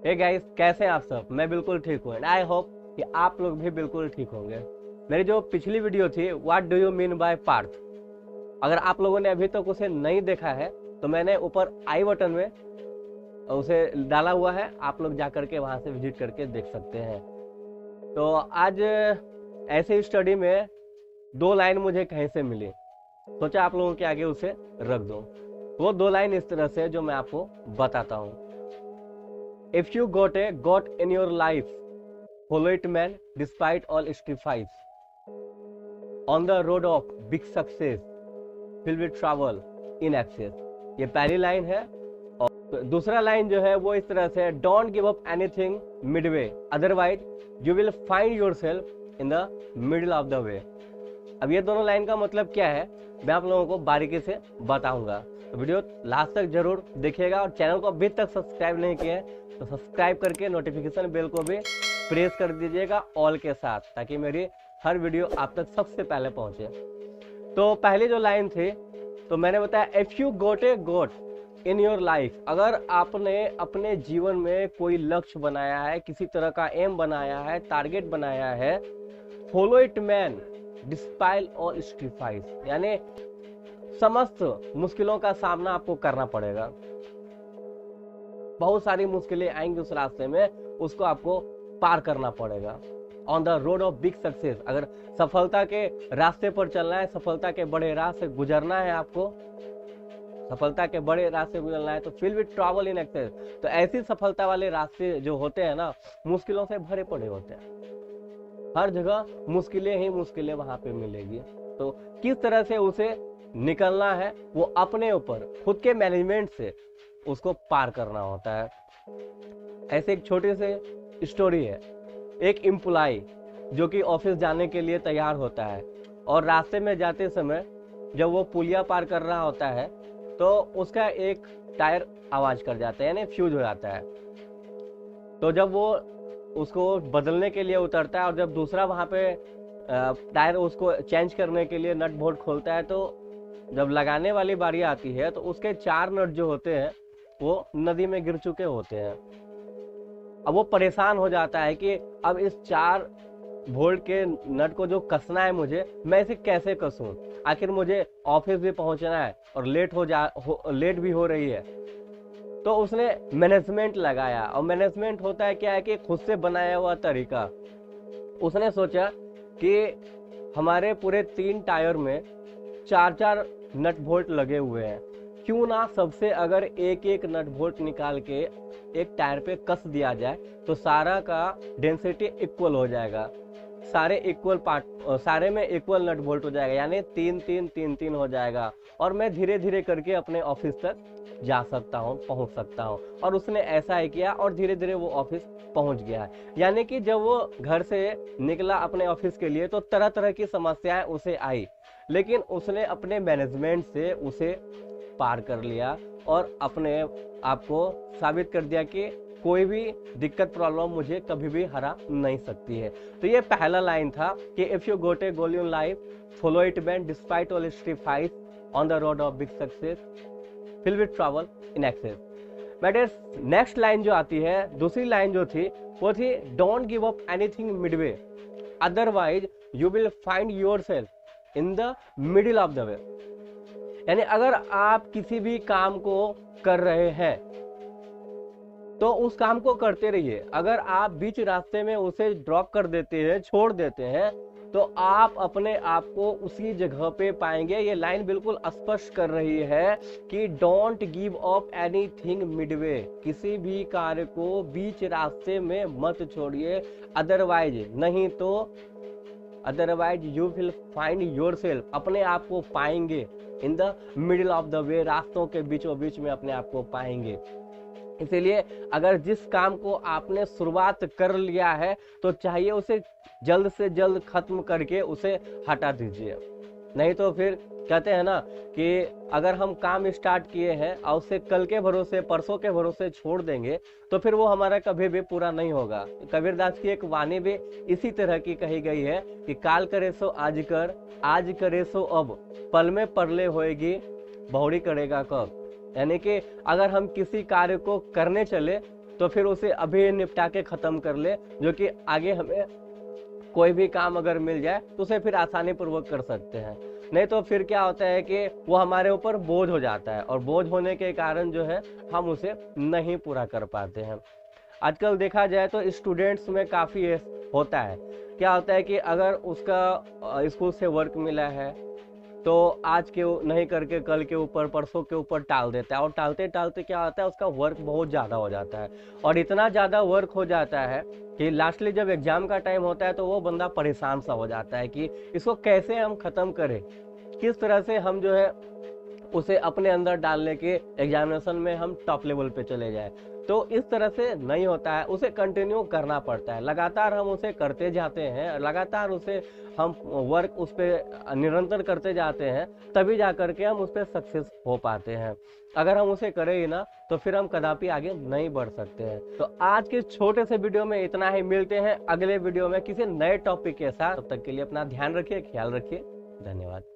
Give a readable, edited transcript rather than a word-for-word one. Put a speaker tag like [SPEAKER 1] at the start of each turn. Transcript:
[SPEAKER 1] Hey guys, कैसे हैं आप सब? मैं बिल्कुल ठीक हूँ एंड आई होप कि आप लोग भी बिल्कुल ठीक होंगे। मेरी जो पिछली वीडियो थी what do you mean by path, अगर आप लोगों ने अभी तक उसे नहीं देखा है तो मैंने ऊपर आई बटन में उसे डाला हुआ है, आप लोग जा करके वहां से विजिट करके देख सकते हैं। तो आज ऐसे स्टडी में दो लाइन मुझे कहीं से मिली, सोचा आप लोगों के आगे उसे रख दूं। वो दो लाइन इस तरह से जो मैं आपको बताता हूँ। If you got a got in your life, follow it man despite all sacrifice. On the road of big success, filled with travel in excess. ये पहली लाइन है। और दूसरा लाइन जो है वो इस तरह से, don't give up anything midway, otherwise you will find yourself in the middle of the वे। अब ये दोनों लाइन का मतलब क्या है मैं आप लोगों को बारीकी से बताऊंगा, तो वीडियो लास्ट तक जरूर देखिएगा। और चैनल को अभी तक सब्सक्राइब नहीं किया है तो सब्सक्राइब करके नोटिफिकेशन बेल को भी प्रेस कर दीजिएगा ऑल के साथ, ताकि मेरी हर वीडियो आप तक सबसे पहले पहुंचे। तो पहली जो लाइन थी तो मैंने बताया, if you got a goal in your life, अगर आपने अपने जीवन में कोई लक्ष्य बनाया है, किसी तरह का एम बनाया है, टारगेट बनाया है, follow it man despite all sacrifice, यानी समस्त मुश्किलों का सामना आपको करना पड़ेगा। बहुत सारी मुश्किलें आएंगी उस रास्ते में, उसको आपको पार करना पड़ेगा। On the road of big success, अगर सफलता के रास्ते पर चलना है, सफलता के बड़े राह से गुजरना है, आपको सफलता के बड़े रास्ते गुजरना है तो fill with travel in excess. तो ऐसी सफलता वाले रास्ते जो होते हैं ना, मुश्किलों से भरे पड़े होते हैं। हर जगह मुश्किलें ही मुश्किलें वहां पे मिलेगी। तो किस तरह से उसे निकलना है वो अपने ऊपर, खुद के मैनेजमेंट से उसको पार करना होता है। ऐसे एक छोटी सी स्टोरी है। एक एम्प्लॉय जो कि ऑफिस जाने के लिए तैयार होता है और रास्ते में जाते समय जब वो पुलिया पार कर रहा होता है तो उसका एक टायर आवाज कर जाता है, यानी फ्यूज हो जाता है। तो जब वो उसको बदलने के लिए उतरता है और जब दूसरा वहां पे टायर उसको चेंज करने के लिए नट बोल्ट खोलता है, तो जब लगाने वाली बारी आती है तो उसके 4 नट जो होते हैं वो नदी में गिर चुके होते हैं। अब वो परेशान हो जाता है कि अब इस 4 वोल्ट के नट को जो कसना है मुझे, मैं इसे कैसे कसूं, आखिर मुझे ऑफिस भी पहुंचना है और लेट भी हो रही है। तो उसने मैनेजमेंट लगाया, और मैनेजमेंट होता है क्या है कि खुद से बनाया हुआ तरीका। उसने सोचा कि हमारे पूरे 3 टायर में 4 नट बोल्ट लगे हुए हैं, क्यों ना सबसे अगर एक नट बोल्ट निकाल के एक टायर पे कस दिया जाए तो सारा का डेंसिटी इक्वल हो जाएगा, सारे इक्वल पार्ट, सारे में इक्वल नट बोल्ट हो जाएगा, यानी 3-3-3-3 हो जाएगा और मैं धीरे धीरे करके अपने ऑफिस तक जा सकता हूँ, पहुँच सकता हूँ। और उसने ऐसा ही किया और धीरे धीरे वो ऑफिस पहुँच गया है। यानी कि जब वो घर से निकला अपने ऑफिस के लिए तो तरह तरह की समस्याएं उसे आई, लेकिन उसने अपने मैनेजमेंट से उसे पार कर लिया और अपने आप को साबित कर दिया कि कोई भी दिक्कत प्रॉब्लम मुझे कभी भी हरा नहीं सकती है। तो ये पहला लाइन था कि if you got a goal in life, follow it man despite all sacrifice, on the road of big success, fill with travel in excess. But next line जो आती है, दूसरी लाइन जो थी वो थी, don't give up anything midway, otherwise you will find yourself in the middle of the way. यानी अगर आप किसी भी काम को कर रहे हैं तो उस काम को करते रहिए, अगर आप बीच रास्ते में उसे ड्रॉप कर देते हैं, छोड़ देते हैं, तो आप अपने आप को उसी जगह पे पाएंगे। ये लाइन बिल्कुल स्पष्ट कर रही है कि don't give up anything Midway, किसी भी कार्य को बीच रास्ते में मत छोड़िए, अदरवाइज नहीं तो otherwise you will find yourself, अपने आप को पाएंगे इन द मिडिल ऑफ द वे, रास्तों के बीचों बीच में अपने आप को पाएंगे। इसीलिए अगर जिस काम को आपने शुरुआत कर लिया है तो चाहिए उसे जल्द से जल्द खत्म करके उसे हटा दीजिए। नहीं तो फिर कहते हैं ना कि अगर हम काम स्टार्ट किए हैं और उसे कल के भरोसे, परसों के भरोसे छोड़ देंगे तो फिर वो हमारा कभी भी पूरा नहीं होगा। कबीरदास की एक वाणी भी इसी तरह की कही गई है कि काल करे सो आज कर, आज करे सो अब, पल में परले होएगी बहुड़ी करेगा कब। यानी कि अगर हम किसी कार्य को करने चले तो फिर उसे अभी निपटा के ख़त्म कर ले, जो कि आगे हमें कोई भी काम अगर मिल जाए तो उसे फिर आसानी पूर्वक कर सकते हैं। नहीं तो फिर क्या होता है कि वो हमारे ऊपर बोझ हो जाता है, और बोझ होने के कारण जो है हम उसे नहीं पूरा कर पाते हैं। आजकल देखा जाए तो स्टूडेंट्स में काफ़ी होता है, क्या होता है कि अगर उसका स्कूल से वर्क मिला है तो आज के नहीं करके कल के ऊपर, परसों के ऊपर टाल देता है, और टालते टालते क्या होता है, उसका वर्क बहुत ज़्यादा हो जाता है, और इतना ज़्यादा वर्क हो जाता है कि लास्टली जब एग्ज़ाम का टाइम होता है तो वो बंदा परेशान सा हो जाता है कि इसको कैसे हम ख़त्म करें, किस तरह से हम जो है उसे अपने अंदर डालने के एग्जामिनेशन में हम टॉप लेवल पे चले जाए। तो इस तरह से नहीं होता है, उसे कंटिन्यू करना पड़ता है, लगातार हम उसे करते जाते हैं, लगातार उसे हम वर्क उस पर निरंतर करते जाते हैं, तभी जा करके हम उस पर सक्सेस हो पाते हैं। अगर हम उसे करें ही ना तो फिर हम कदापि आगे नहीं बढ़ सकते हैं। तो आज के छोटे से वीडियो में इतना ही, मिलते हैं अगले वीडियो में किसी नए टॉपिक के साथ। तब तक के लिए अपना ध्यान रखिए, ख्याल रखिए, धन्यवाद।